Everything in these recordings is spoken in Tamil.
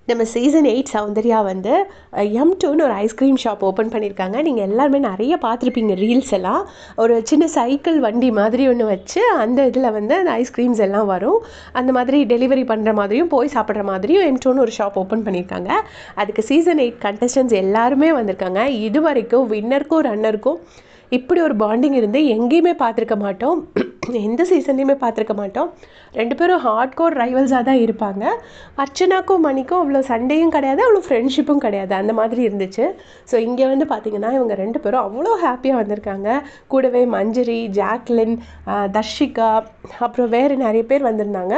நம்ம சீசன் 8 சௌந்தர்யா வந்து M2ன்னு ஒரு ஐஸ்கிரீம் ஷாப் ஓப்பன் பண்ணியிருக்காங்க. நீங்கள் எல்லாருமே நிறைய பார்த்துருப்பீங்க ரீல்ஸ் எல்லாம். ஒரு சின்ன சைக்கிள் வண்டி மாதிரி ஒன்று வச்சு அந்த இதில் வந்து அந்த ஐஸ்கிரீம்ஸ் எல்லாம் வரும். அந்த மாதிரி டெலிவரி பண்ணுற மாதிரியும் போய் சாப்பிட்ற மாதிரியும் M2ன்னு ஒரு ஷாப் ஓப்பன் பண்ணியிருக்காங்க. அதுக்கு சீசன் 8 கண்டஸ்டன்ஸ் எல்லாருமே வந்திருக்காங்க. இது வரைக்கும் வின்னருக்கும் ரன்னருக்கும் இப்படி ஒரு பாண்டிங் இருந்து எங்கேயுமே பார்த்துருக்க மாட்டோம். எந்த சீசன்லேயுமே பார்த்துருக்க மாட்டோம். 2 பேரும் ஹார்ட் கோர் ரைவல்ஸாக தான் இருப்பாங்க. அர்ச்சனாக்கும் மணிக்கும் அவ்வளோ சண்டையும் கிடையாது, அவ்வளோ ஃப்ரெண்ட்ஷிப்பும் கிடையாது, அந்த மாதிரி இருந்துச்சு. ஸோ இங்கே வந்து பார்த்திங்கன்னா இவங்க 2 பேரும் அவ்வளோ ஹாப்பியாக வந்திருக்காங்க. கூடவே மஞ்சரி, ஜாக்லின், தர்ஷிகா, அப்புறம் வேறு நிறைய பேர் வந்திருந்தாங்க.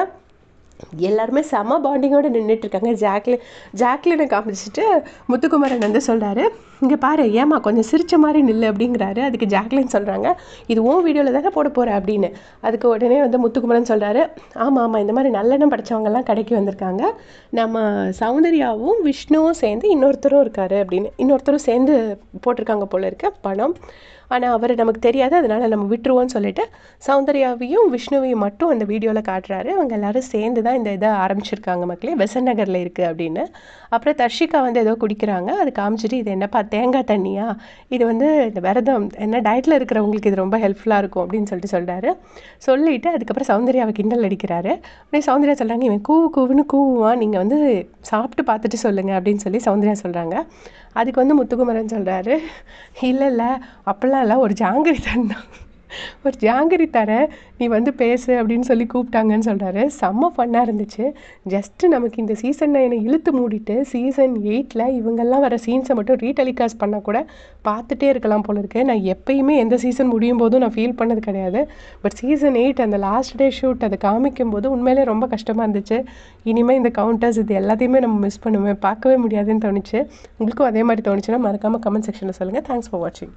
எல்லாருமே செம பாண்டிங்கோடு நின்றுட்டுருக்காங்க. ஜாக்லினை காமிச்சிட்டு முத்துக்குமரன் வந்து சொல்கிறாரு, இங்கே பாரு ஏமா கொஞ்சம் சிரித்த மாதிரி நில்லு அப்படிங்கிறாரு. அதுக்கு ஜாக்லின் சொல்கிறாங்க, இது உன் வீடியோவில் தானே போட போகிற அப்படின்னு. அதுக்கு உடனே வந்து முத்துக்குமரன் சொல்கிறாரு, ஆமாம் இந்த மாதிரி நல்லெண்ணம் படித்தவங்கெல்லாம் கடைக்கு வந்திருக்காங்க. நம்ம சௌந்தர்யாவும் விஷ்ணுவும் சேர்ந்து இன்னொருத்தரும் இருக்கார் அப்படின்னு, இன்னொருத்தரும் சேர்ந்து போட்டிருக்காங்க போல இருக்க பணம். ஆனால் அவர் நமக்கு தெரியாது, அதனால் நம்ம விட்டுருவோன்னு சொல்லிட்டு சௌந்தர்யாவையும் விஷ்ணுவையும் மட்டும் அந்த வீடியோவில் காட்டுறாரு. அவங்க எல்லோரும் சேர்ந்து தான் இந்த இதை ஆரம்பிச்சிருக்காங்க மக்களே, பெசன் நகரில் இருக்குது அப்படின்னு. அப்புறம் தர்ஷிகா வந்து ஏதோ குடிக்கிறாங்க. அது காமிச்சிட்டு, இது என்னப்பா தேங்காய் தண்ணியா, இது வந்து இந்த விரதம் என்ன டயட்டில் இருக்கிறவங்களுக்கு இது ரொம்ப ஹெல்ப்ஃபுல்லாக இருக்கும் அப்படின்னு சொல்லிட்டு சொல்லிவிட்டு அதுக்கப்புறம் சௌந்தர்யாவை கிண்டல் அடிக்கிறாரு. அப்படியே சௌந்தர்யா சொல்கிறாங்க, இவன் கூவுன்னு கூவுவான், நீங்கள் வந்து சாப்பிட்டு பார்த்துட்டு சொல்லுங்கள் அப்படின்னு சொல்லி சௌந்தர்யா சொல்கிறாங்க. அதுக்கு வந்து முத்துக்குமரன் சொல்கிறாரு, இல்லை அப்போல்லாம் இல்லை, ஒரு ஜாங்கிரி தரேன் நீ வந்து பேசு அப்படின்னு சொல்லி கூப்பிட்டாங்கன்னு சொல்கிறாரு. செம்ம ஃபன்னாக இருந்துச்சு. ஜஸ்ட்டு நமக்கு இந்த சீசன் 9 இழுத்து மூடிட்டு சீசன் 8 இவங்கெல்லாம் வர சீன்ஸை மட்டும் ரீடெலிகாஸ்ட் பண்ணால் கூட பார்த்துட்டே இருக்கலாம் போல இருக்கு. நான் எப்பயுமே எந்த சீசன் முடியும் போதும் நான் ஃபீல் பண்ணது கிடையாது. பட் சீசன் 8 அந்த லாஸ்ட் டே ஷூட் அதை காமிக்கும் போது உண்மையிலே ரொம்ப கஷ்டமாக இருந்துச்சு. இனிமேல் இந்த கவுண்டர்ஸ் இது எல்லாத்தையுமே நம்ம மிஸ் பண்ணுவேன், பார்க்கவே முடியாதுன்னு தோணுச்சு. உங்களுக்கும் அதே மாதிரி தோணுச்சுன்னா மறக்காமல் கமெண்ட் செக்ஷனில் சொல்லுங்கள். தேங்க்ஸ் ஃபார் வாட்சிங்.